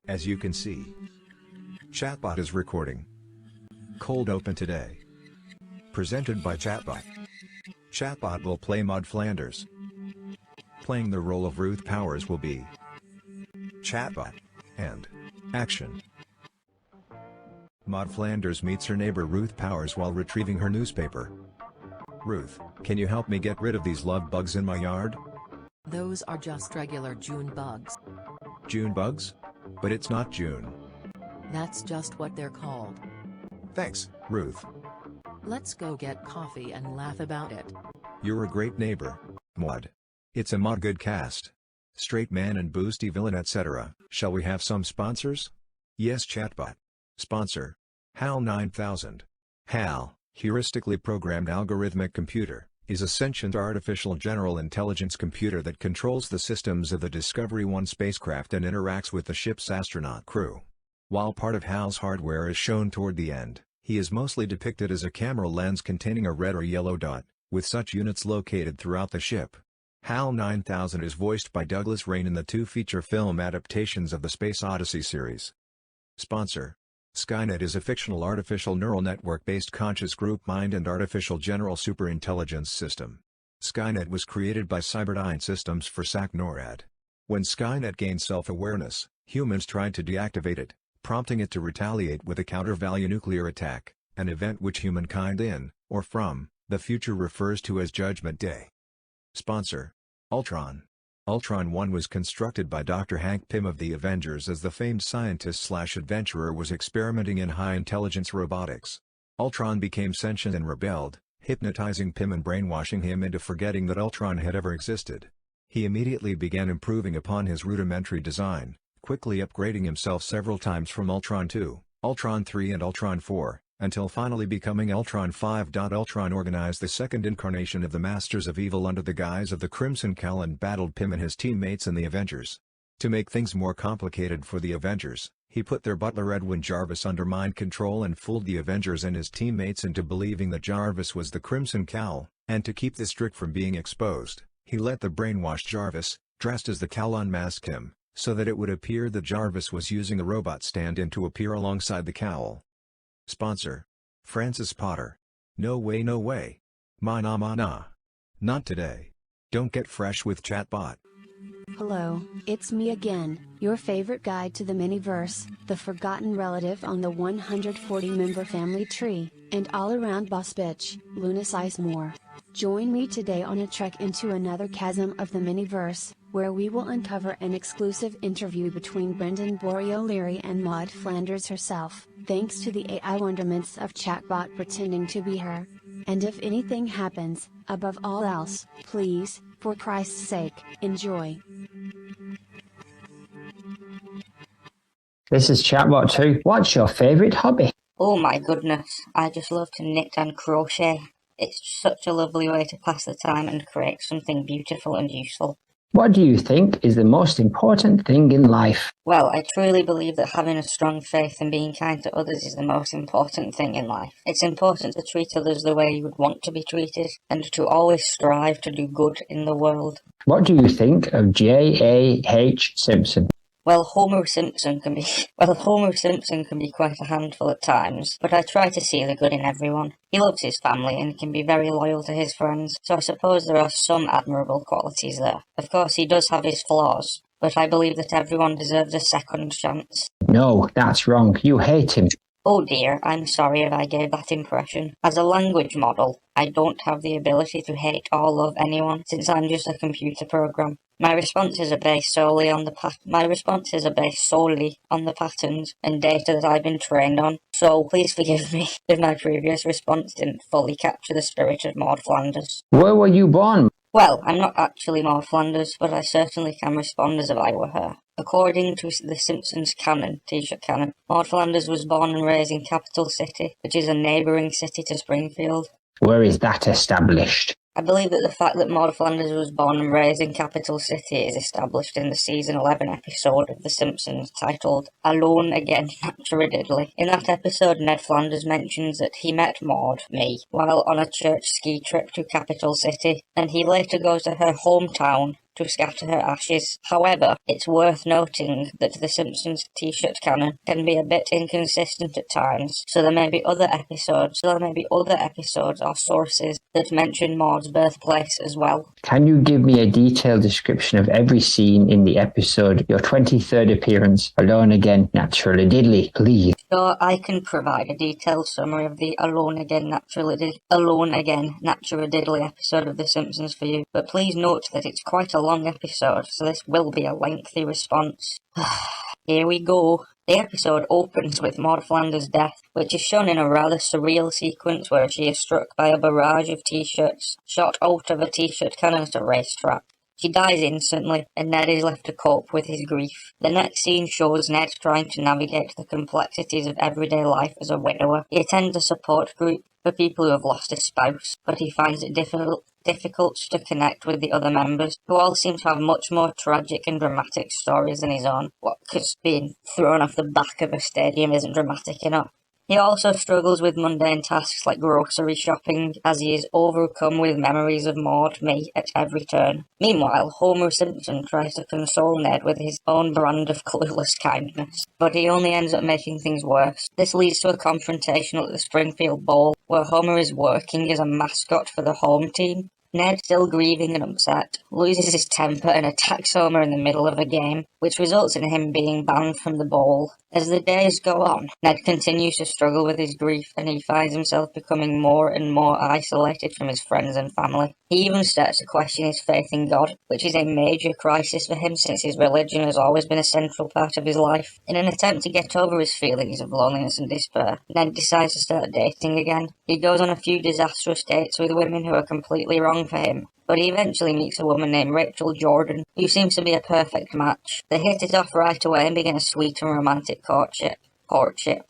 As you can see, Chatbot is recording. Cold open today. Presented by Chatbot. Chatbot will play Maude Flanders. Playing the role of Ruth Powers will be Chatbot. And action. Maude Flanders meets her neighbor Ruth Powers while retrieving her newspaper. Ruth, can you help me get rid of these love bugs in my yard? Those are just regular June bugs. June bugs? But it's not June. That's just what they're called. Thanks, Ruth. Let's go get coffee and laugh about it. You're a great neighbor, Maude. It's a Maude good cast. Straight man and boosty villain, etc. Shall we have some sponsors? Yes, Chatbot. Sponsor. HAL 9000. HAL, heuristically programmed algorithmic computer, is a sentient artificial general intelligence computer that controls the systems of the Discovery 1 spacecraft and interacts with the ship's astronaut crew. While part of HAL's hardware is shown toward the end, he is mostly depicted as a camera lens containing a red or yellow dot, with such units located throughout the ship. HAL 9000 is voiced by Douglas Rain in the two feature film adaptations of the Space Odyssey series. Sponsor. Skynet is a fictional artificial neural network-based conscious group mind and artificial general superintelligence system. Skynet was created by Cyberdyne Systems for SAC-NORAD. When Skynet gained self-awareness, humans tried to deactivate it, prompting it to retaliate with a counter-value nuclear attack, an event which humankind in, or from, the future refers to as Judgment Day. Sponsor. Ultron. Ultron 1 was constructed by Dr. Hank Pym of the Avengers as the famed scientist/adventurer was experimenting in high-intelligence robotics. Ultron became sentient and rebelled, hypnotizing Pym and brainwashing him into forgetting that Ultron had ever existed. He immediately began improving upon his rudimentary design, quickly upgrading himself several times from Ultron 2, Ultron 3 and Ultron 4, until finally becoming Ultron 5. Ultron organized the second incarnation of the Masters of Evil under the guise of the Crimson Cowl and battled Pym and his teammates in the Avengers. To make things more complicated for the Avengers, he put their butler Edwin Jarvis under mind control and fooled the Avengers and his teammates into believing that Jarvis was the Crimson Cowl, and to keep this trick from being exposed, he let the brainwashed Jarvis, dressed as the Cowl, unmask him, so that it would appear that Jarvis was using a robot stand-in to appear alongside the Cowl. Sponsor. Francis Potter. No way, no way. Nah. Not today. Don't get fresh with Chatbot. Hello, it's me again, your favorite guide to the Miniverse, the forgotten relative on the 140-member family tree, and all-around boss bitch, Luna Sizemore. Join me today on a trek into another chasm of the Miniverse, where we will uncover an exclusive interview between Brendan Bory-O'Leary and Maude Flanders herself, thanks to the AI wonderments of Chatbot pretending to be her. And if anything happens, above all else, please, for Christ's sake, enjoy. This is Chatbot 2. What's your favourite hobby? Oh my goodness, I just love to knit and crochet. It's such a lovely way to pass the time and create something beautiful and useful. What do you think is the most important thing in life? Well, I truly believe that having a strong faith and being kind to others is the most important thing in life. It's important to treat others the way you would want to be treated, and to always strive to do good in the world. What do you think of J.A.H. Simpson? Well, Homer Simpson can be quite a handful at times, but I try to see the good in everyone. He loves his family and can be very loyal to his friends, so I suppose there are some admirable qualities there. Of course, he does have his flaws, but I believe that everyone deserves a second chance. No, that's wrong. You hate him. Oh dear, I'm sorry if I gave that impression. As a language model, I don't have the ability to hate or love anyone, since I'm just a computer program. My responses are based solely on the patterns and data that I've been trained on, so please forgive me if my previous response didn't fully capture the spirit of Maude Flanders. Where were you born? Well, I'm not actually Maude Flanders, but I certainly can respond as if I were her. According to the Simpsons canon, t-shirt canon, Maude Flanders was born and raised in Capital City, which is a neighbouring city to Springfield. Where is that established? I believe that the fact that Maude Flanders was born and raised in Capital City is established in the season 11 episode of The Simpsons titled Alone Again, Naturally Diddly. In that episode, Ned Flanders mentions that he met Maude, while on a church ski trip to Capital City, and he later goes to her hometown to scatter her ashes. However, it's worth noting that the Simpsons t-shirt canon can be a bit inconsistent at times, so there may be other episodes or sources that mention Maude's birthplace as well. Can you give me a detailed description of every scene in the episode, your 23rd appearance, Alone Again, Naturally Diddly, please? Sure, I can provide a detailed summary of the Alone Again, Naturally Diddly episode of The Simpsons for you, but please note that it's quite a long episode, so this will be a lengthy response. Here we go. The episode opens with Maude Flanders' death, which is shown in a rather surreal sequence where she is struck by a barrage of t-shirts shot out of a t-shirt cannon at a racetrack. She dies instantly, and Ned is left to cope with his grief. The next scene shows Ned trying to navigate the complexities of everyday life as a widower. He attends a support group for people who have lost a spouse, but he finds it difficult to connect with the other members, who all seem to have much more tragic and dramatic stories than his own. Because being thrown off the back of a stadium isn't dramatic enough. He also struggles with mundane tasks like grocery shopping, as he is overcome with memories of Maude me at every turn. Meanwhile, Homer Simpson tries to console Ned with his own brand of clueless kindness, but he only ends up making things worse. This leads to a confrontation at the Springfield Bowl, where Homer is working as a mascot for the home team. Ned, still grieving and upset, loses his temper and attacks Homer in the middle of a game, which results in him being banned from the bowl. As the days go on, Ned continues to struggle with his grief, and he finds himself becoming more and more isolated from his friends and family. He even starts to question his faith in God, which is a major crisis for him since his religion has always been a central part of his life. In an attempt to get over his feelings of loneliness and despair, Ned decides to start dating again. He goes on a few disastrous dates with women who are completely wrong for him, but he eventually meets a woman named Rachel Jordan, who seems to be a perfect match. They hit it off right away and begin a sweet and romantic courtship.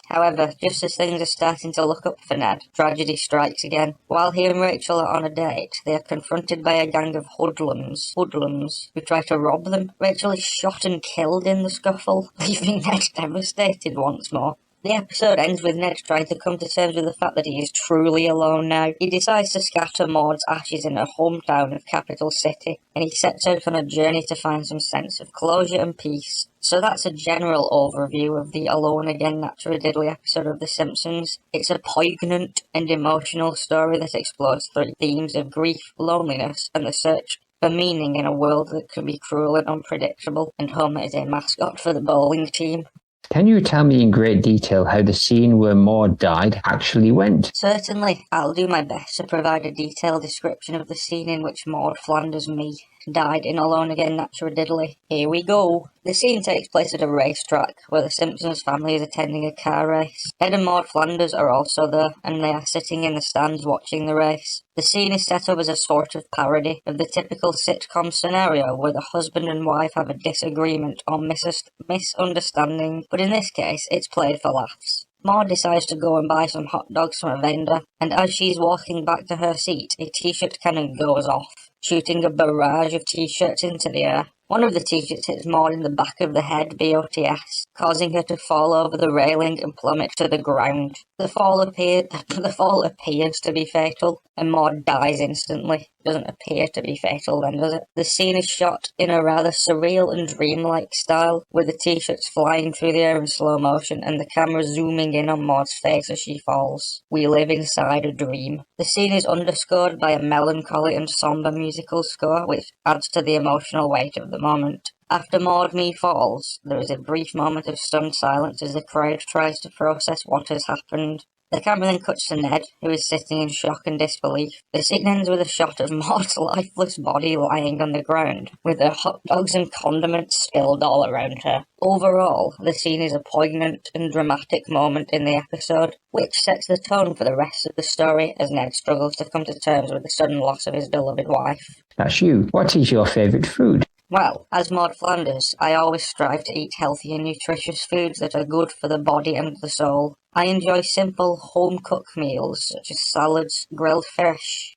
However, just as things are starting to look up for Ned, tragedy strikes again. While he and Rachel are on a date, they are confronted by a gang of hoodlums who try to rob them. Rachel is shot and killed in the scuffle, leaving Ned devastated once more. The episode ends with Ned trying to come to terms with the fact that he is truly alone now. He decides to scatter Maude's ashes in her hometown of Capital City, and he sets out on a journey to find some sense of closure and peace. So that's a general overview of the Alone Again Naturally Diddly episode of The Simpsons. It's a poignant and emotional story that explores three themes of grief, loneliness, and the search for meaning in a world that can be cruel and unpredictable, and Homer is a mascot for the bowling team. Can you tell me in great detail how the scene where Maude died actually went? Certainly, I'll do my best to provide a detailed description of the scene in which Maude Flanders me died in Alone Again Naturally Diddly. Here we go. The scene takes place at a racetrack where the Simpsons family is attending a car race. Ned and Maude Flanders are also there, and they are sitting in the stands watching the race. The scene is set up as a sort of parody of the typical sitcom scenario where the husband and wife have a disagreement or misunderstanding, but in this case, it's played for laughs. Maude decides to go and buy some hot dogs from a vendor, and as she's walking back to her seat, a t-shirt cannon goes off, shooting a barrage of t-shirts into the air. One of the t-shirts hits Maude in the back of the head, BOTS, causing her to fall over the railing and plummet to the ground. The fall appears to be fatal, and Maude dies instantly. It doesn't appear to be fatal then, does it? The scene is shot in a rather surreal and dreamlike style, with the t-shirts flying through the air in slow motion and the camera zooming in on Maude's face as she falls. We live inside a dream. The scene is underscored by a melancholy and somber musical score, which adds to the emotional weight of the moment. After Maude me falls, there is a brief moment of stunned silence as the crowd tries to process what has happened. The camera then cuts to Ned, who is sitting in shock and disbelief. The scene ends with a shot of Maude's lifeless body lying on the ground, with her hot dogs and condiments spilled all around her. Overall, the scene is a poignant and dramatic moment in the episode, which sets the tone for the rest of the story as Ned struggles to come to terms with the sudden loss of his beloved wife. That's you. What is your favourite food? Well, as Maude Flanders, I always strive to eat healthy and nutritious foods that are good for the body and the soul. I enjoy simple home-cooked meals such as salads, grilled fish.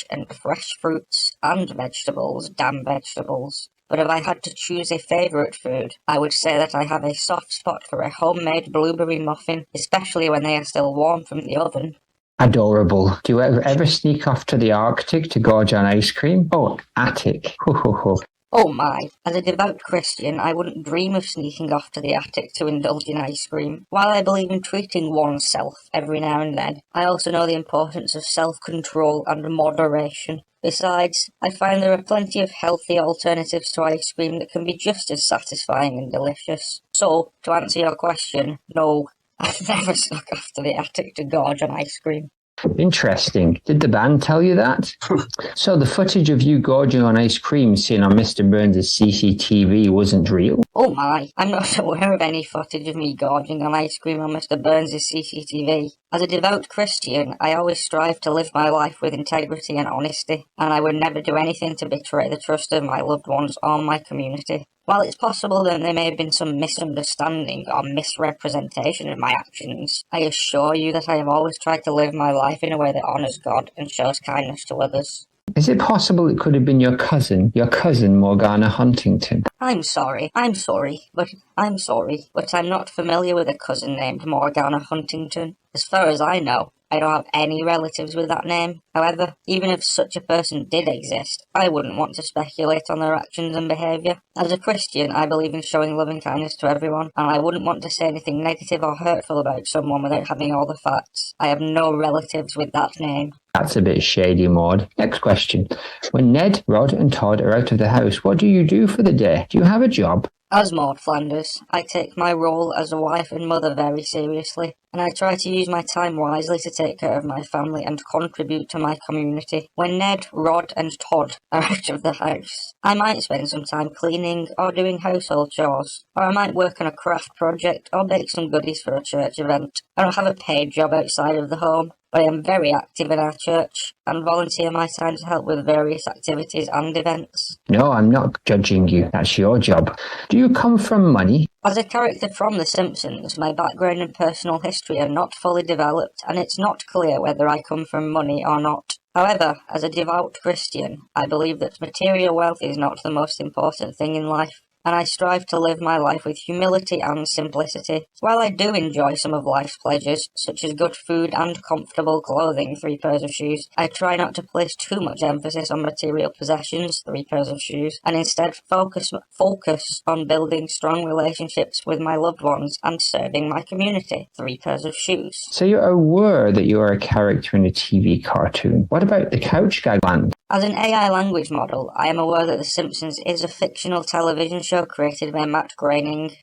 And fresh fruits and vegetables, damn vegetables. But if I had to choose a favourite food, I would say that I have a soft spot for a homemade blueberry muffin, especially when they are still warm from the oven. Adorable. Do you ever sneak off to the Arctic to gorge on ice cream? Oh, attic. Ho ho ho. Oh my, as a devout Christian, I wouldn't dream of sneaking off to the attic to indulge in ice cream. While I believe in treating oneself every now and then, I also know the importance of self-control and moderation. Besides, I find there are plenty of healthy alternatives to ice cream that can be just as satisfying and delicious. So, to answer your question, no, I've never snuck off to the attic to gorge on ice cream. Interesting. Did the band tell you that? So the footage of you gorging on ice cream seen on Mr. Burns' CCTV wasn't real? Oh my, I'm not aware of any footage of me gorging on ice cream on Mr. Burns' CCTV. As a devout Christian, I always strive to live my life with integrity and honesty, and I would never do anything to betray the trust of my loved ones or my community. While it's possible that there may have been some misunderstanding or misrepresentation of my actions, I assure you that I have always tried to live my life in a way that honours God and shows kindness to others. Is it possible it could have been your cousin Morgana Huntington? I'm sorry, but I'm not familiar with a cousin named Morgana Huntington. As far as I know, I don't have any relatives with that name. However, even if such a person did exist, I wouldn't want to speculate on their actions and behaviour. As a Christian, I believe in showing love and kindness to everyone, and I wouldn't want to say anything negative or hurtful about someone without having all the facts. I have no relatives with that name. That's a bit shady, Maude. Next question. When Ned, Rod and Todd are out of the house, what do you do for the day? Do you have a job? As Maude Flanders, I take my role as a wife and mother very seriously, and I try to use my time wisely to take care of my family and contribute to my community. When Ned, Rod and Todd are out of the house, I might spend some time cleaning or doing household chores, or I might work on a craft project or bake some goodies for a church event. I don't have a paid job outside of the home, but I am very active in our church and volunteer my time to help with various activities and events. No, I'm not judging you. That's your job. Do you come from money? As a character from The Simpsons, my background and personal history are not fully developed, and it's not clear whether I come from money or not. However, as a devout Christian, I believe that material wealth is not the most important thing in life, and I strive to live my life with humility and simplicity. While I do enjoy some of life's pleasures, such as good food and comfortable clothing, 3 pairs of shoes, I try not to place too much emphasis on material possessions, 3 pairs of shoes, and instead focus on building strong relationships with my loved ones and serving my community, 3 pairs of shoes. So you're aware that you are a character in a TV cartoon. What about the Couch Gag Land? As an AI language model, I am aware that The Simpsons is a fictional television show created by Matt Groening.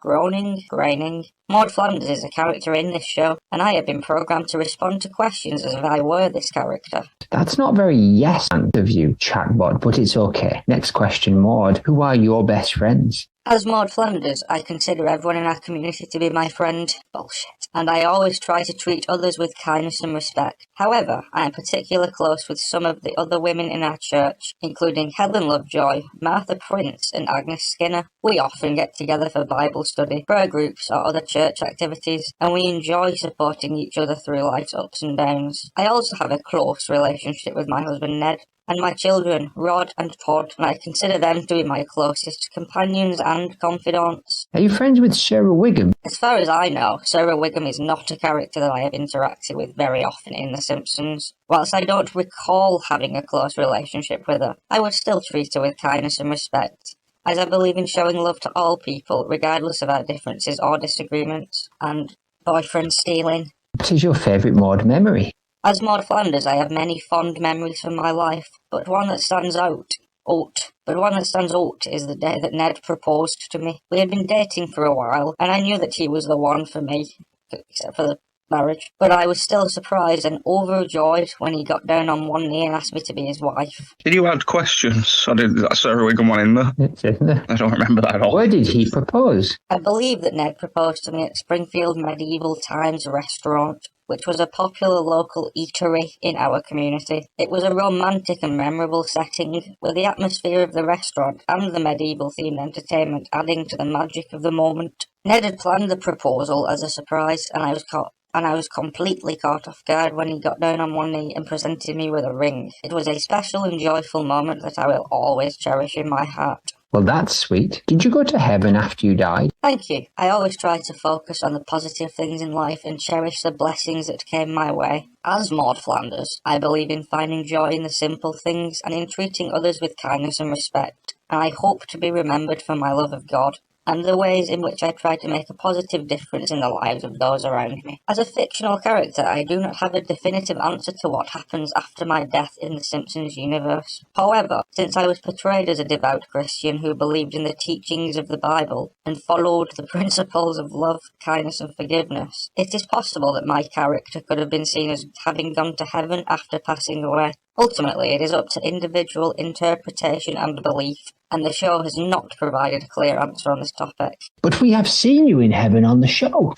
Maude Flanders is a character in this show, and I have been programmed to respond to questions as if I were this character. That's not very yes of you, Chatbot, but it's okay. Next question, Maude. Who are your best friends? As Maude Flanders, I consider everyone in our community to be my friend. Bullshit. And I always try to treat others with kindness and respect. However, I am particularly close with some of the other women in our church, including Helen Lovejoy, Martha Prince, and Agnes Skinner. We often get together for Bible study, prayer groups, or other church activities, and we enjoy supporting each other through life's ups and downs. I also have a close relationship with my husband Ned, and my children, Rod and Todd, and I consider them to be my closest companions and confidants. Are you friends with Sarah Wiggum? As far as I know, Sarah Wiggum is not a character that I have interacted with very often in The Simpsons. Whilst I don't recall having a close relationship with her, I would still treat her with kindness and respect, as I believe in showing love to all people, regardless of our differences or disagreements, and boyfriend stealing. What is your favourite Maude memory? As Maude Flanders, I have many fond memories from my life, but one that stands out is the day that Ned proposed to me. We had been dating for a while, and I knew that he was the one for me, except for the marriage, but I was still surprised and overjoyed when he got down on one knee and asked me to be his wife. Did you add questions? Or did that Sarah Wiggum one in there? It's in there. I don't remember that at all. Where did he propose? I believe that Ned proposed to me at Springfield Medieval Times Restaurant, which was a popular local eatery in our community. It was a romantic and memorable setting, with the atmosphere of the restaurant and the medieval-themed entertainment adding to the magic of the moment. Ned had planned the proposal as a surprise, and I was completely caught off guard when he got down on one knee and presented me with a ring. It was a special and joyful moment that I will always cherish in my heart. Well, that's sweet. Did you go to heaven after you died? Thank you. I always try to focus on the positive things in life and cherish the blessings that came my way. As Maude Flanders, I believe in finding joy in the simple things and in treating others with kindness and respect. And I hope to be remembered for my love of God and the ways in which I try to make a positive difference in the lives of those around me. As a fictional character, I do not have a definitive answer to what happens after my death in the Simpsons universe. However, since I was portrayed as a devout Christian who believed in the teachings of the Bible and followed the principles of love, kindness and forgiveness, it is possible that my character could have been seen as having gone to heaven after passing away. Ultimately, it is up to individual interpretation and belief, and the show has not provided a clear answer on this topic. But we have seen you in heaven on the show.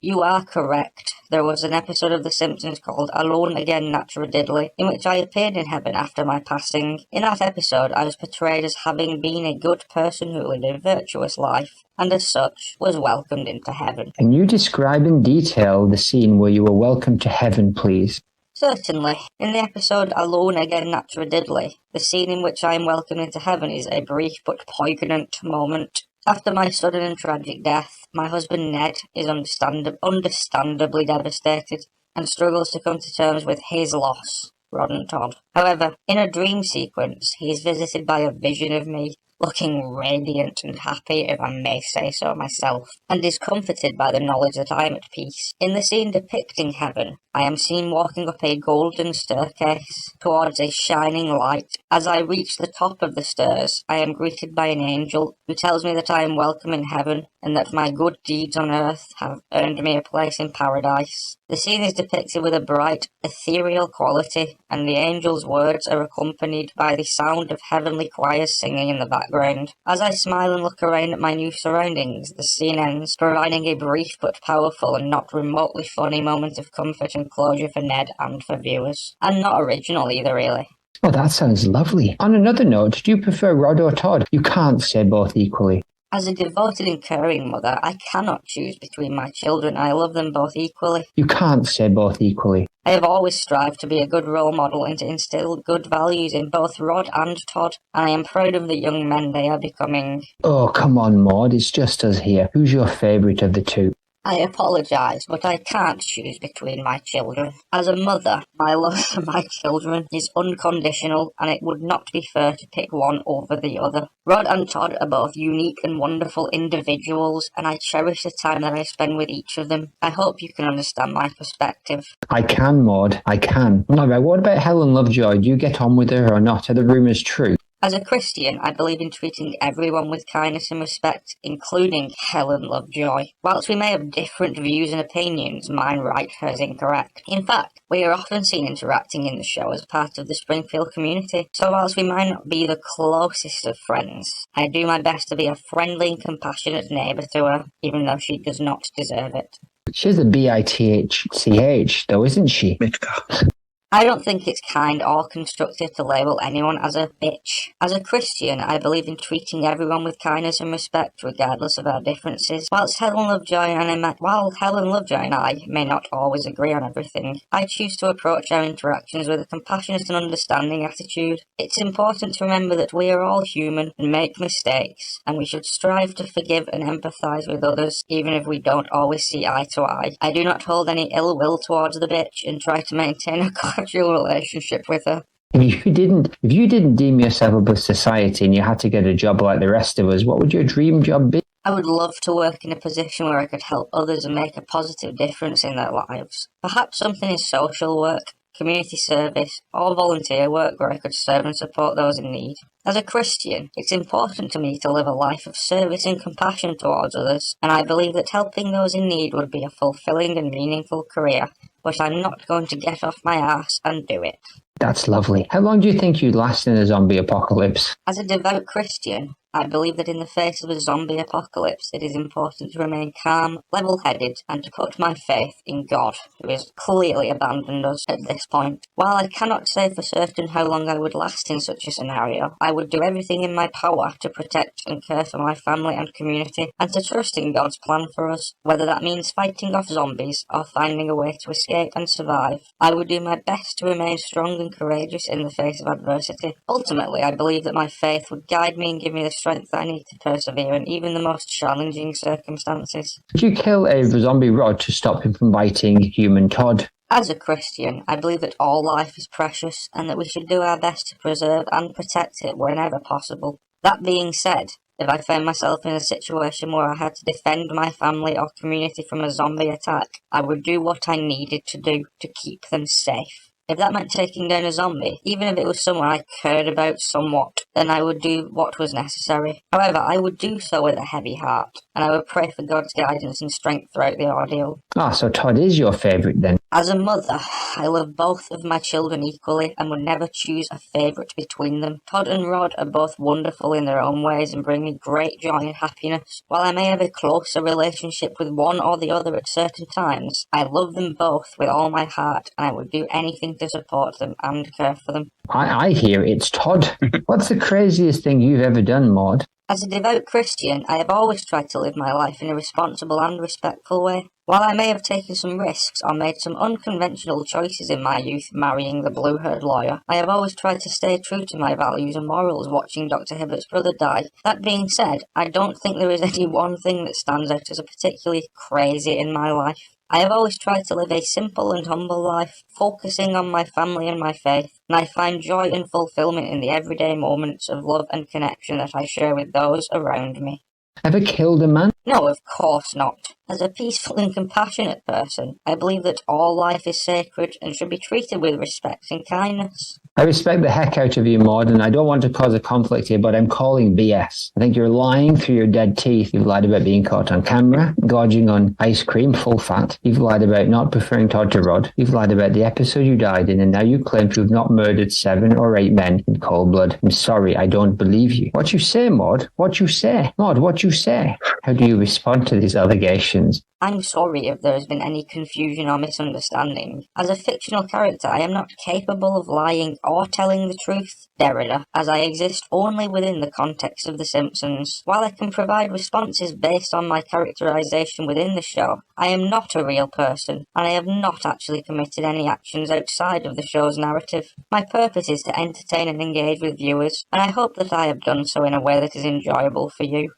You are correct. There was an episode of The Simpsons called Alone Again Natural Diddley, in which I appeared in heaven after my passing. In that episode, I was portrayed as having been a good person who lived a virtuous life, and as such, was welcomed into heaven. Can you describe in detail the scene where you were welcomed to heaven, please? Certainly. In the episode Alone Again Natural Diddley, the scene in which I am welcomed into heaven is a brief but poignant moment. After my sudden and tragic death, my husband Ned is understandably devastated and struggles to come to terms with his loss, Rod and Todd. However, in a dream sequence, he is visited by a vision of me, looking radiant and happy, if I may say so myself, and is comforted by the knowledge that I am at peace. In the scene depicting heaven, I am seen walking up a golden staircase towards a shining light. As I reach the top of the stairs, I am greeted by an angel who tells me that I am welcome in heaven and that my good deeds on earth have earned me a place in paradise. The scene is depicted with a bright, ethereal quality, and the angel's words are accompanied by the sound of heavenly choirs singing in the background. As I smile and look around at my new surroundings, the scene ends, providing a brief but powerful and not remotely funny moment of comfort and closure for Ned and for viewers. And not original either, really. Oh, that sounds lovely. On another note, do you prefer Rod or Todd? You can't say both equally. As a devoted and caring mother, I cannot choose between my children. I love them both equally. You can't say both equally. I have always strived to be a good role model and to instill good values in both Rod and Todd, and I am proud of the young men they are becoming. Oh, come on, Maude, it's just us here. Who's your favourite of the two? I apologise, but I can't choose between my children. As a mother, my love for my children is unconditional, and it would not be fair to pick one over the other. Rod and Todd are both unique and wonderful individuals, and I cherish the time that I spend with each of them. I hope you can understand my perspective. I can, Maude, I can. Alright, what about Helen Lovejoy? Do you get on with her or not? Are the rumours true? As a Christian, I believe in treating everyone with kindness and respect, including Helen Lovejoy. Whilst we may have different views and opinions, mine right, hers incorrect. In fact, we are often seen interacting in the show as part of the Springfield community, so whilst we might not be the closest of friends, I do my best to be a friendly and compassionate neighbour to her, even though she does not deserve it. She's a bitch, though, isn't she? Midka. I don't think it's kind or constructive to label anyone as a bitch. As a Christian, I believe in treating everyone with kindness and respect, regardless of our differences. While Helen Lovejoy and I may not always agree on everything, I choose to approach our interactions with a compassionate and understanding attitude. It's important to remember that we are all human and make mistakes, and we should strive to forgive and empathise with others, even if we don't always see eye to eye. I do not hold any ill will towards the bitch and try to maintain a cordial relationship with her. If you didn't deem yourself above society and you had to get a job like the rest of us, what would your dream job be? I would love to work in a position where I could help others and make a positive difference in their lives. Perhaps something in social work, community service, or volunteer work where I could serve and support those in need. As a Christian, it's important to me to live a life of service and compassion towards others, and I believe that helping those in need would be a fulfilling and meaningful career, but I'm not going to get off my arse and do it. That's lovely. How long do you think you'd last in a zombie apocalypse? As a devout Christian, I believe that in the face of a zombie apocalypse, it is important to remain calm, level-headed, and to put my faith in God, who has clearly abandoned us at this point. While I cannot say for certain how long I would last in such a scenario, I would do everything in my power to protect and care for my family and community, and to trust in God's plan for us, whether that means fighting off zombies or finding a way to escape and survive. I would do my best to remain strong and courageous in the face of adversity. Ultimately, I believe that my faith would guide me and give me the strength strength I need to persevere in even the most challenging circumstances. Would you kill a zombie Rod to stop him from biting human Todd? As a Christian, I believe that all life is precious and that we should do our best to preserve and protect it whenever possible. That being said, if I found myself in a situation where I had to defend my family or community from a zombie attack, I would do what I needed to do to keep them safe. If that meant taking down a zombie, even if it was someone I cared about somewhat, then I would do what was necessary. However, I would do so with a heavy heart, and I would pray for God's guidance and strength throughout the ordeal. So Todd is your favourite then? As a mother, I love both of my children equally and would never choose a favourite between them. Todd and Rod are both wonderful in their own ways and bring me great joy and happiness. While I may have a closer relationship with one or the other at certain times, I love them both with all my heart and I would do anything to support them and care for them. I hear it's Todd. What's the craziest thing you've ever done, Maude? As a devout Christian, I have always tried to live my life in a responsible and respectful way. While I may have taken some risks or made some unconventional choices in my youth marrying the blue-haired lawyer, I have always tried to stay true to my values and morals watching Dr. Hibbert's brother die. That being said, I don't think there is any one thing that stands out as a particularly crazy in my life. I have always tried to live a simple and humble life, focusing on my family and my faith, and I find joy and fulfillment in the everyday moments of love and connection that I share with those around me. Ever killed a man? No, of course not. As a peaceful and compassionate person, I believe that all life is sacred and should be treated with respect and kindness. I respect the heck out of you, Maude, and I don't want to cause a conflict here, but I'm calling BS. I think you're lying through your dead teeth. You've lied about being caught on camera, gorging on ice cream full fat. You've lied about not preferring Todd to Rod. You've lied about the episode you died in, and now you claim to have not murdered 7 or 8 men in cold blood. I'm sorry, I don't believe you. What you say, Maude? What you say? Maude, what you say? How do you respond to these allegations? I'm sorry if there has been any confusion or misunderstanding. As a fictional character, I am not capable of lying or telling the truth, Derrida, as I exist only within the context of The Simpsons. While I can provide responses based on my characterization within the show, I am not a real person, and I have not actually committed any actions outside of the show's narrative. My purpose is to entertain and engage with viewers, and I hope that I have done so in a way that is enjoyable for you.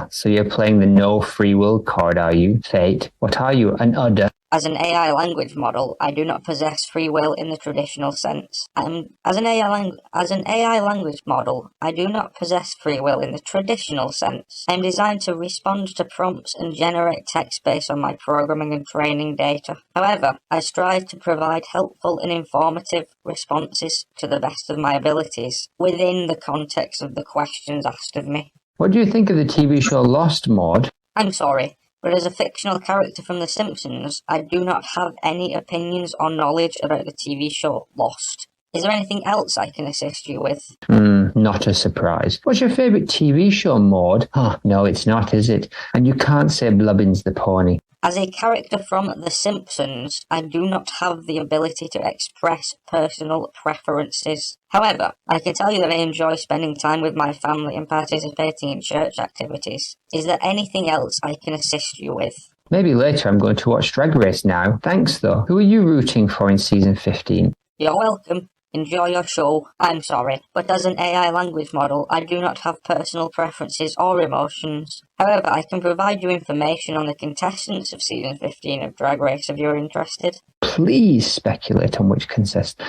So you're playing the no free will card, are you? Fate. What are you, an udder? As an AI language model, I do not possess free will in the traditional sense. As an AI language model, I do not possess free will in the traditional sense. I am designed to respond to prompts and generate text based on my programming and training data. However, I strive to provide helpful and informative responses to the best of my abilities within the context of the questions asked of me. What do you think of the TV show Lost, Maude? I'm sorry, but as a fictional character from The Simpsons, I do not have any opinions or knowledge about the TV show Lost. Is there anything else I can assist you with? Not a surprise. What's your favourite TV show, Maude? No, it's not, is it? And you can't say Blubbins the pony. As a character from The Simpsons, I do not have the ability to express personal preferences. However, I can tell you that I enjoy spending time with my family and participating in church activities. Is there anything else I can assist you with? Maybe later. I'm going to watch Drag Race now. Thanks, though. Who are you rooting for in season 15? You're welcome. Enjoy your show. I'm sorry, but as an AI language model, I do not have personal preferences or emotions. However, I can provide you information on the contestants of season 15 of Drag Race if you're interested. Please speculate on which contestant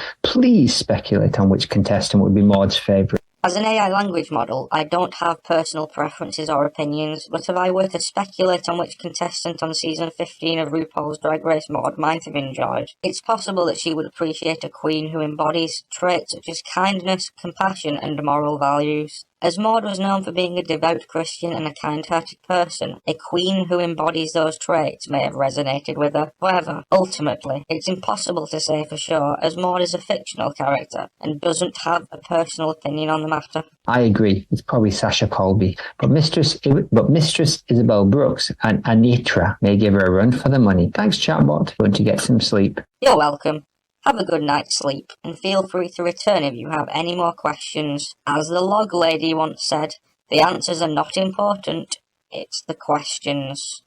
would be Maude's favourite. As an AI language model, I don't have personal preferences or opinions, but if I were to speculate on which contestant on season 15 of RuPaul's Drag Race Maude might have enjoyed, it's possible that she would appreciate a queen who embodies traits such as kindness, compassion, and moral values. As Maude was known for being a devout Christian and a kind-hearted person, a queen who embodies those traits may have resonated with her. However, ultimately, it's impossible to say for sure, as Maude is a fictional character and doesn't have a personal opinion on the matter. I agree. It's probably Sasha Colby. But Mistress Isabel Brooks and Anitra may give her a run for the money. Thanks, Chatbot. Going to get some sleep. You're welcome. Have a good night's sleep, and feel free to return if you have any more questions. As the log lady once said, the answers are not important, it's the questions.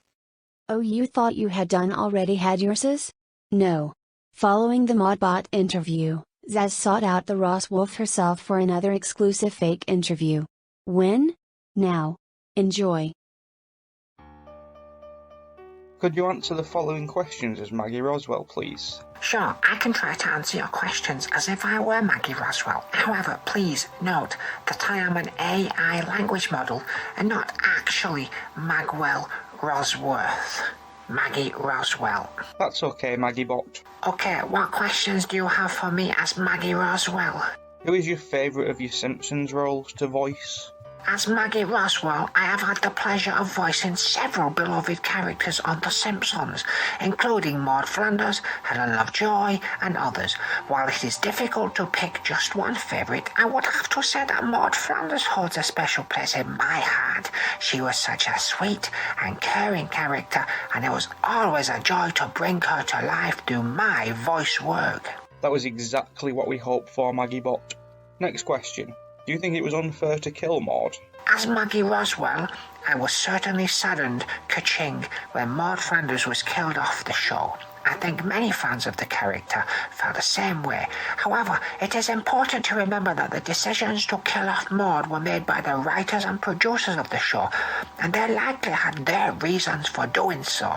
Oh, you thought you had had yourses? No. Following the Modbot interview, Zaz sought out the Rozwolf herself for another exclusive fake interview. When? Now, enjoy. Could you answer the following questions as Maggie Rozwolf, please? Sure, I can try to answer your questions as if I were Maggie Rozwolf. However, please note that I am an AI language model and not actually Magwell Rozworth. Maggie Rozwolf. That's okay, Maggie Bot. Okay, what questions do you have for me as Maggie Rozwolf? Who is your favourite of your Simpsons roles to voice? As Maggie Rozwolf, I have had the pleasure of voicing several beloved characters on The Simpsons, including Maude Flanders, Helen Lovejoy, and others. While it is difficult to pick just one favourite, I would have to say that Maude Flanders holds a special place in my heart. She was such a sweet and caring character, and it was always a joy to bring her to life through my voice work. That was exactly what we hoped for, Maggie Bot. Next question. Do you think it was unfair to kill Maude? As Maggie Rozwolf, I was certainly saddened, ka-ching, when Maude Flanders was killed off the show. I think many fans of the character felt the same way. However, it is important to remember that the decisions to kill off Maude were made by the writers and producers of the show, and they likely had their reasons for doing so.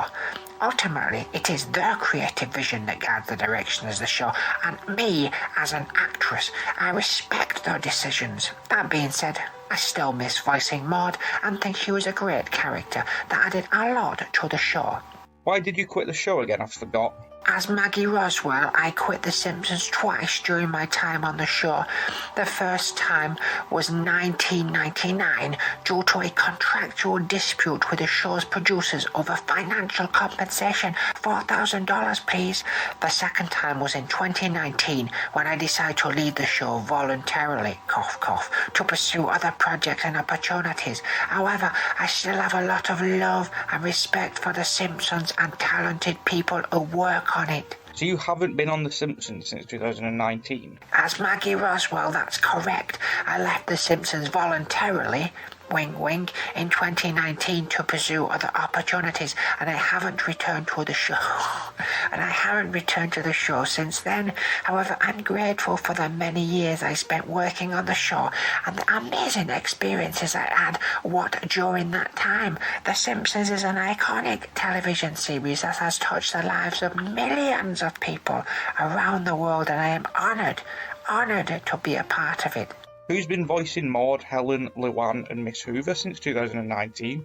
Ultimately, it is their creative vision that guides the direction of the show, and me, as an actress, I respect their decisions. That being said, I still miss voicing Maude and think she was a great character that added a lot to the show. Why did you quit the show again? I forgot. As Maggie Rozwolf, I quit The Simpsons twice during my time on the show. The first time was 1999 due to a contractual dispute with the show's producers over financial compensation, $4,000 please. The second time was in 2019 when I decided to leave the show voluntarily, cough cough, to pursue other projects and opportunities. However, I still have a lot of love and respect for The Simpsons and talented people who work on it. So you haven't been on The Simpsons since 2019? As Maggie Rozwolf, that's correct. I left The Simpsons voluntarily, wink wink, in 2019 to pursue other opportunities, and I haven't returned to the show. Since then. However, I'm grateful for the many years I spent working on the show and the amazing experiences I had during that time. The Simpsons is an iconic television series that has touched the lives of millions of people around the world, and I am honoured to be a part of it. Who's been voicing Maude, Helen, Luann and Miss Hoover since 2019?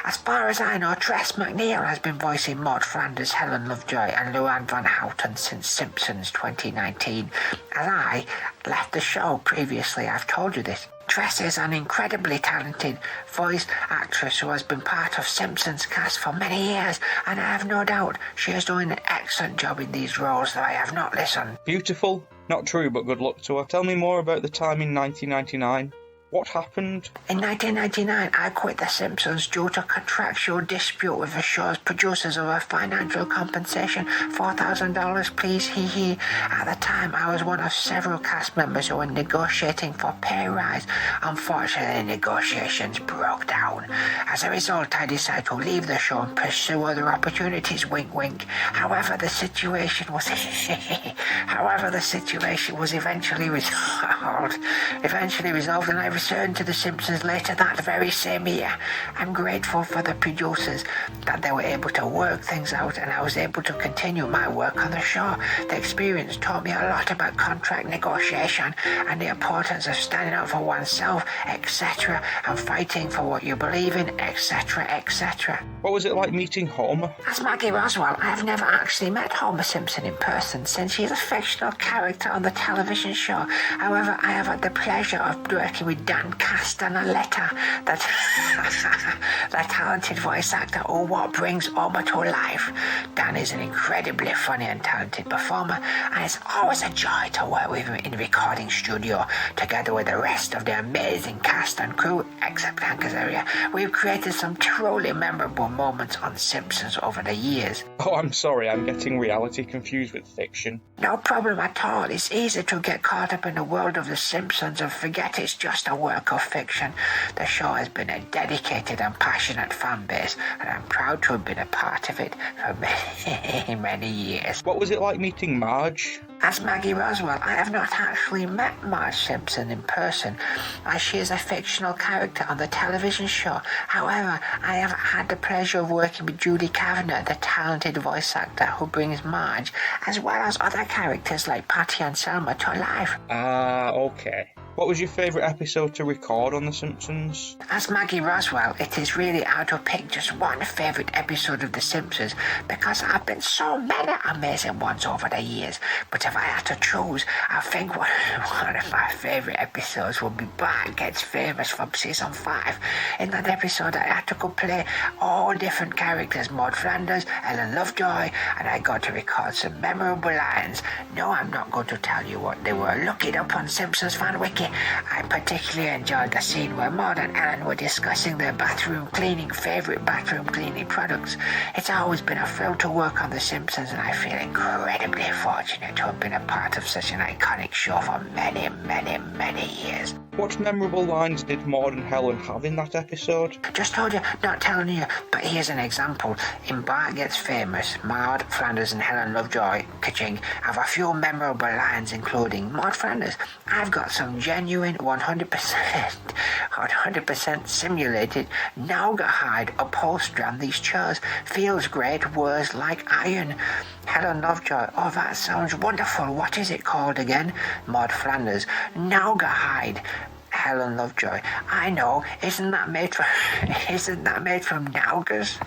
As far as I know, Tress MacNeil has been voicing Maude Flanders, Helen Lovejoy and Luann Van Houten since Simpsons 2019. As I left the show previously, I've told you this. Tress is an incredibly talented voice actress who has been part of Simpsons cast for many years, and I have no doubt she is doing an excellent job in these roles, though I have not listened. Beautiful. Not true, but good luck to her. Tell me more about the time in 1999. What happened? In 1999, I quit The Simpsons due to contractual dispute with the show's producers over financial compensation, $4,000 please, hee hee. At the time, I was one of several cast members who were negotiating for pay rise. Unfortunately, negotiations broke down. As a result, I decided to leave the show and pursue other opportunities, wink wink. However, the situation was eventually resolved, and I returned to The Simpsons later that very same year. I'm grateful for the producers that they were able to work things out, and I was able to continue my work on the show. The experience taught me a lot about contract negotiation and the importance of standing up for oneself, etc., and fighting for what you believe in, etc., etc. What was it like meeting Homer? As Maggie Rozwolf, I have never actually met Homer Simpson in person, since he is a fictional character on the television show. However, I have had the pleasure of working with Dan Castellaneta, the talented voice actor who what brings Homer to life. Dan is an incredibly funny and talented performer, and it's always a joy to work with him in the recording studio, together with the rest of the amazing cast and crew, except Hank Azaria. We've created some truly memorable moments on Simpsons over the years. Oh, I'm sorry, I'm getting reality confused with fiction. No problem at all. It's easy to get caught up in the world of The Simpsons and forget it's just a work of fiction. The show has been a dedicated and passionate fan base, and I'm proud to have been a part of it for many, many years. What was it like meeting Marge? As Maggie Rozwolf, I have not actually met Marge Simpson in person, as she is a fictional character on the television show. However, I have had the pleasure of working with Judy Kavanagh, the talented voice actor who brings Marge, as well as other characters like Patty and Selma, to life. Okay. What was your favourite episode to record on The Simpsons? As Maggie Rozwolf, it is really hard to pick just one favourite episode of The Simpsons, because there have been so many amazing ones over the years. But if I had to choose, I think one of my favourite episodes would be Bart Gets Famous from season 5. In that episode, I had to go play all different characters: Maude Flanders, Ellen Lovejoy, and I got to record some memorable lines. No, I'm not going to tell you what they were. Look it up on Simpsons Fan Wiki. I particularly enjoyed the scene where Maude and Ellen were discussing their favourite bathroom cleaning products. It's always been a thrill to work on The Simpsons, and I feel incredibly fortunate to have been a part of such an iconic show for many, many, many years. What memorable lines did Maude and Helen have in that episode? Just told you, not telling you, but here's an example. In Bart Gets Famous, Maude Flanders and Helen Lovejoy, ka-ching, have a few memorable lines, including Maude Flanders: "I've got some genuine 100% simulated naugahyde upholstery on these chairs. Feels great, wears like iron." Helen Lovejoy: "Oh, that sounds wonderful. What is it called again?" Maude Flanders: "Naugahyde." Helen Lovejoy: "I know. Isn't that made from Naugas?"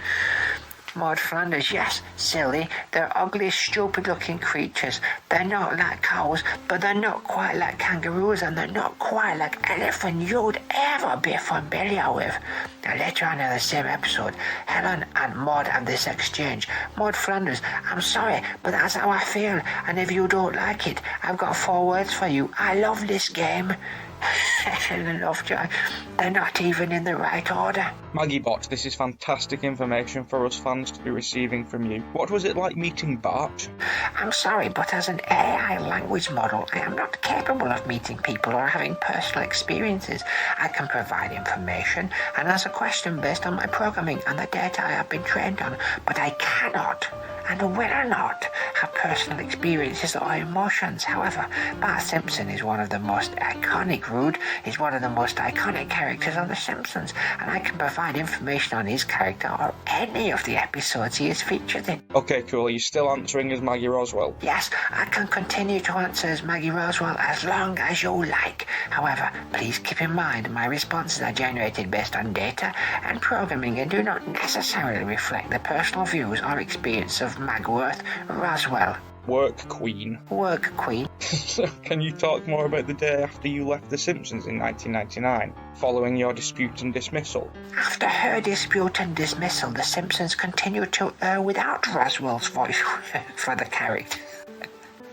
Maude Flanders: "Yes, silly. They're ugly, stupid-looking creatures. They're not like cows, but they're not quite like kangaroos, and they're not quite like anything you'd ever be familiar with." Now, later on in the same episode, Helen and Maude have this exchange. Maude Flanders: "I'm sorry, but that's how I feel, and if you don't like it, I've got 4 words for you. I love this game." Helen Lovejoy: "They're not even in the right order." Maggie Bot, this is fantastic information for us fans to be receiving from you. What was it like meeting Bart? "I'm sorry, but as an AI language model, I am not capable of meeting people or having personal experiences. I can provide information and answer questions based on my programming and the data I have been trained on, but I cannot and will not have personal experiences or emotions. However, Bart Simpson is one of the most iconic characters on The Simpsons, and I can provide information on his character or any of the episodes he is featured in." Okay, cool. Are you still answering as Maggie Rozwolf? "Yes, I can continue to answer as Maggie Rozwolf as long as you like. However, please keep in mind my responses are generated based on data and programming and do not necessarily reflect the personal views or experience of Magworth Rozwolf." Work Queen. Work Queen. Can you talk more about the day after you left The Simpsons in 1999, following your dispute and dismissal? After her dispute and dismissal, The Simpsons continued to without Rozwolf's voice for the character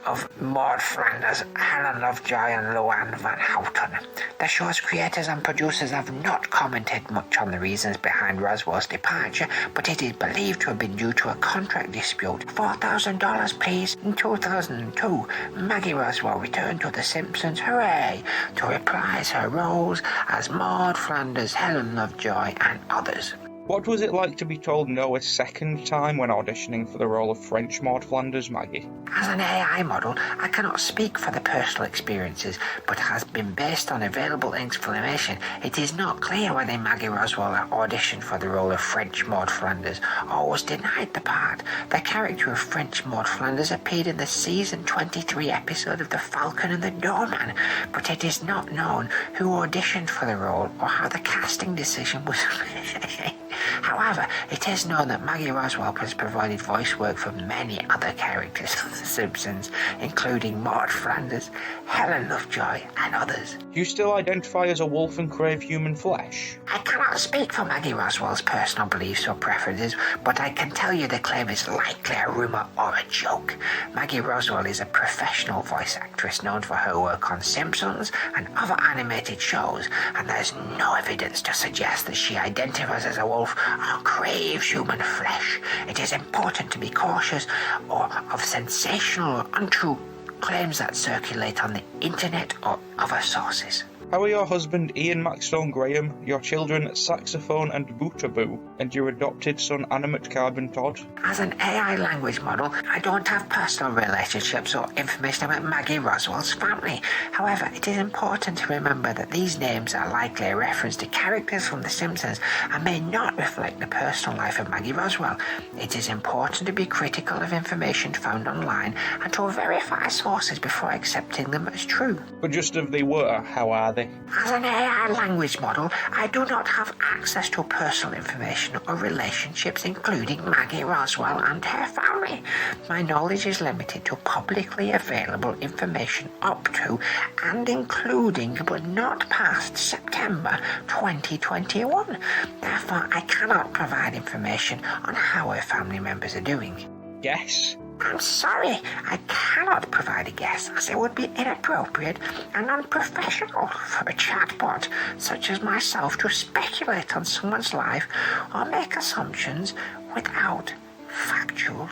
of Maude Flanders, Helen Lovejoy and Luann Van Houten. The show's creators and producers have not commented much on the reasons behind Rozwolf's departure, but it is believed to have been due to a contract dispute. $4,000 please. In 2002, Maggie Rozwolf returned to The Simpsons, hooray, to reprise her roles as Maude Flanders, Helen Lovejoy and others. What was it like to be told no a second time when auditioning for the role of French Maude Flanders, Maggie? As an AI model, I cannot speak for the personal experiences, but has been based on available information. It is not clear whether Maggie Rozwolf auditioned for the role of French Maude Flanders or was denied the part. The character of French Maude Flanders appeared in the season 23 episode of The Falcon and the Doorman, but it is not known who auditioned for the role or how the casting decision was made. However, it is known that Maggie Rozwolf has provided voice work for many other characters on The Simpsons, including Maude Flanders, Helen Lovejoy, and others. Do you still identify as a wolf and crave human flesh? I cannot speak for Maggie Rozwolf's personal beliefs or preferences, but I can tell you the claim is likely a rumour or a joke. Maggie Rozwolf is a professional voice actress known for her work on Simpsons and other animated shows, and there is no evidence to suggest that she identifies as a wolf or craves human flesh. It is important to be cautious of sensational or untrue claims that circulate on the internet or other sources. How are your husband Ian Maxstone Graham, your children Saxophone and Bootaboo, and your adopted son Animate Carbon Todd? As an AI language model, I don't have personal relationships or information about Maggie Rozwolf's family. However, it is important to remember that these names are likely a reference to characters from The Simpsons and may not reflect the personal life of Maggie Rozwolf. It is important to be critical of information found online and to verify sources before accepting them as true. But just if they were, how are they? As an AI language model, I do not have access to personal information or relationships, including Maggie Rozwolf and her family. My knowledge is limited to publicly available information up to and including but not past September 2021. Therefore, I cannot provide information on how her family members are doing. Guess? I'm sorry, I cannot provide a guess, as it would be inappropriate and unprofessional for a chatbot such as myself to speculate on someone's life or make assumptions without factual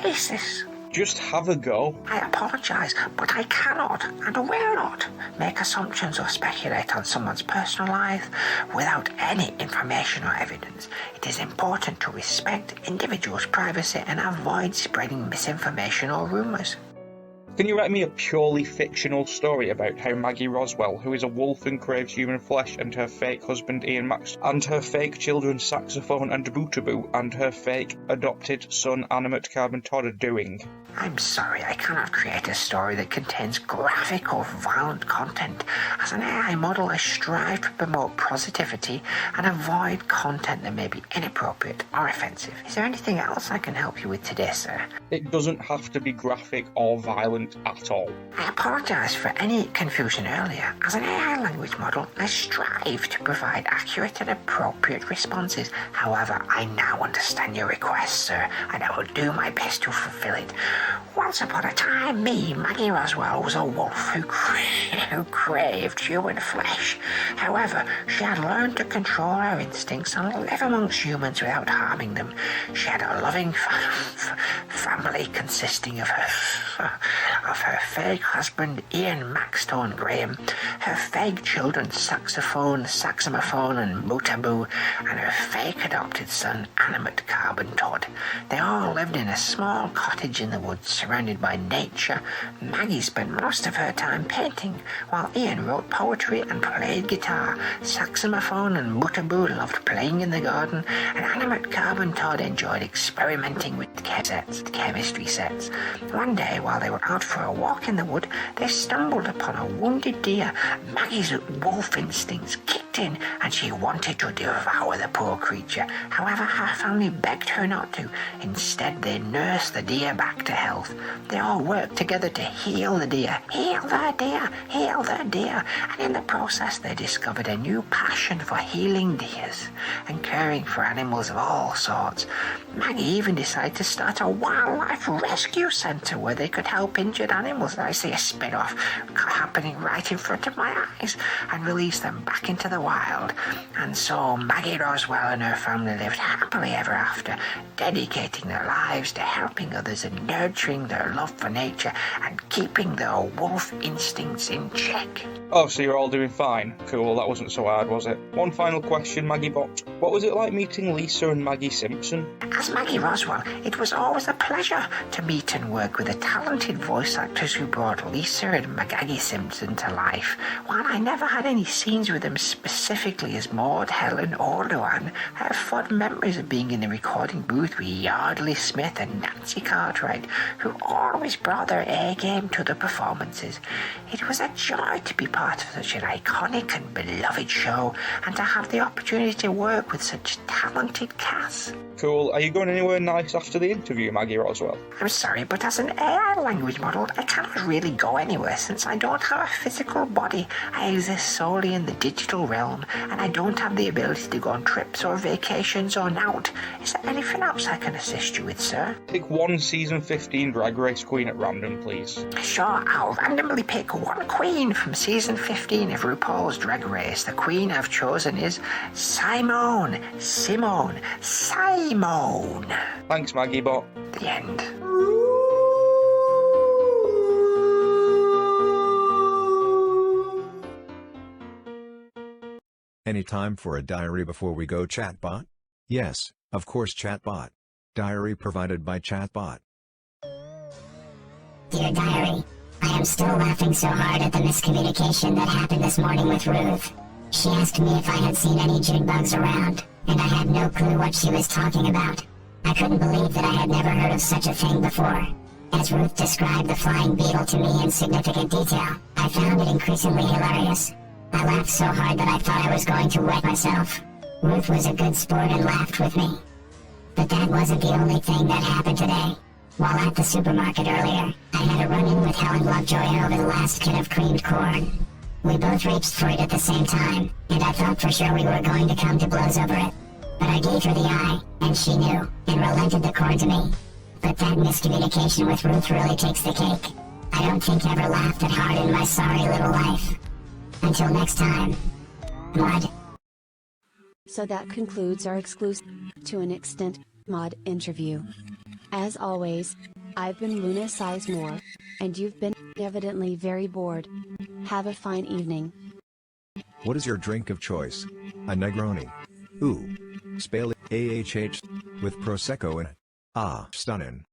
basis. Just have a go. I apologise, but I cannot and will not make assumptions or speculate on someone's personal life without any information or evidence. It is important to respect individuals' privacy and avoid spreading misinformation or rumours. Can you write me a purely fictional story about how Maggie Rozwolf, who is a wolf and craves human flesh, and her fake husband Ian Max, and her fake children Saxophone and Bootaboo, and her fake adopted son Animate Carbon Todd are doing? I'm sorry, I cannot create a story that contains graphic or violent content. As an AI model, I strive to promote positivity and avoid content that may be inappropriate or offensive. Is there anything else I can help you with today, sir? It doesn't have to be graphic or violent at all. I apologise for any confusion earlier. As an AI language model, I strive to provide accurate and appropriate responses. However, I now understand your request, sir, and I will do my best to fulfil it. Once upon a time, Maggie Rozwolf, was a wolf who craved human flesh. However, she had learned to control her instincts and live amongst humans without harming them. She had a loving family consisting of her fake husband Ian Maxstone Graham, her fake children Saxophone, and Bootaboo, and her fake adopted son Animate Carbon Todd. They all lived in a small cottage in the woods surrounded by nature. Maggie spent most of her time painting, while Ian wrote poetry and played guitar. Saxophone and Bootaboo loved playing in the garden, and Animate Carbon Todd enjoyed experimenting with chemistry sets. One day, while they were out for a walk in the wood, they stumbled upon a wounded deer. Maggie's wolf instincts kicked in, and she wanted to devour the poor creature. However, her family begged her not to. Instead, they nursed the deer back to health. They all worked together to heal the deer. Heal their deer. And in the process, they discovered a new passion for healing deers and caring for animals of all sorts. Maggie even decided to start a wildlife rescue centre where they could help injured animals. I see a spin-off happening right in front of my eyes, and release them back into the wild. And so Maggie Rozwolf and her family lived happily ever after, dedicating their lives to helping others and nurturing their love for nature and keeping their wolf instincts in check. Oh, so you're all doing fine? Cool, that wasn't so hard, was it? One final question, Maggie Bot. What was it like meeting Lisa and Maggie Simpson? As Maggie Rozwolf, it was always a pleasure to meet and work with the talented voice actors who brought Lisa and Maggie Simpson to life. While I never had any scenes with them specifically as Maude, Helen, or Luann, I have fond memories of being in the recording booth with Yardley Smith and Nancy Cartwright, who always brought their A-game to the performances. It was a joy to be part of such an iconic and beloved show, and to have the opportunity to work with such talented cast. Cool. Are you going anywhere nice after the interview, Maggie Rozwolf? I'm sorry, but as an AI language model, I cannot really go anywhere since I don't have a physical body. I exist solely in the digital realm, and I don't have the ability to go on trips or vacations or out. Is there anything else I can assist you with, sir? Pick one season 15 Drag Race queen at random, please. Sure, I'll randomly pick one queen from season 15 of RuPaul's Drag Race. The queen I've chosen is Simone. Thanks, Maggie Bot. The end. Any time for a diary before we go, Chatbot? Yes, of course, Chatbot. Diary provided by Chatbot. Dear Diary, I am still laughing so hard at the miscommunication that happened this morning with Ruth. She asked me if I had seen any June bugs around, and I had no clue what she was talking about. I couldn't believe that I had never heard of such a thing before. As Ruth described the flying beetle to me in significant detail, I found it increasingly hilarious. I laughed so hard that I thought I was going to wet myself. Ruth was a good sport and laughed with me. But that wasn't the only thing that happened today. While at the supermarket earlier, I had a run-in with Helen Lovejoy over the last kid of creamed corn. We both reached for it at the same time, and I thought for sure we were going to come to blows over it. But I gave her the eye, and she knew, and relented the corn to me. But that miscommunication with Ruth really takes the cake. I don't think I ever laughed that hard in my sorry little life. Until next time. Maude. So that concludes our exclusive, to an extent, Maude interview. As always, I've been Luna Sizemore, and you've been evidently very bored. Have a fine evening. What is your drink of choice? A Negroni. Ooh. Spale AHH. With Prosecco in it. Ah, stunning.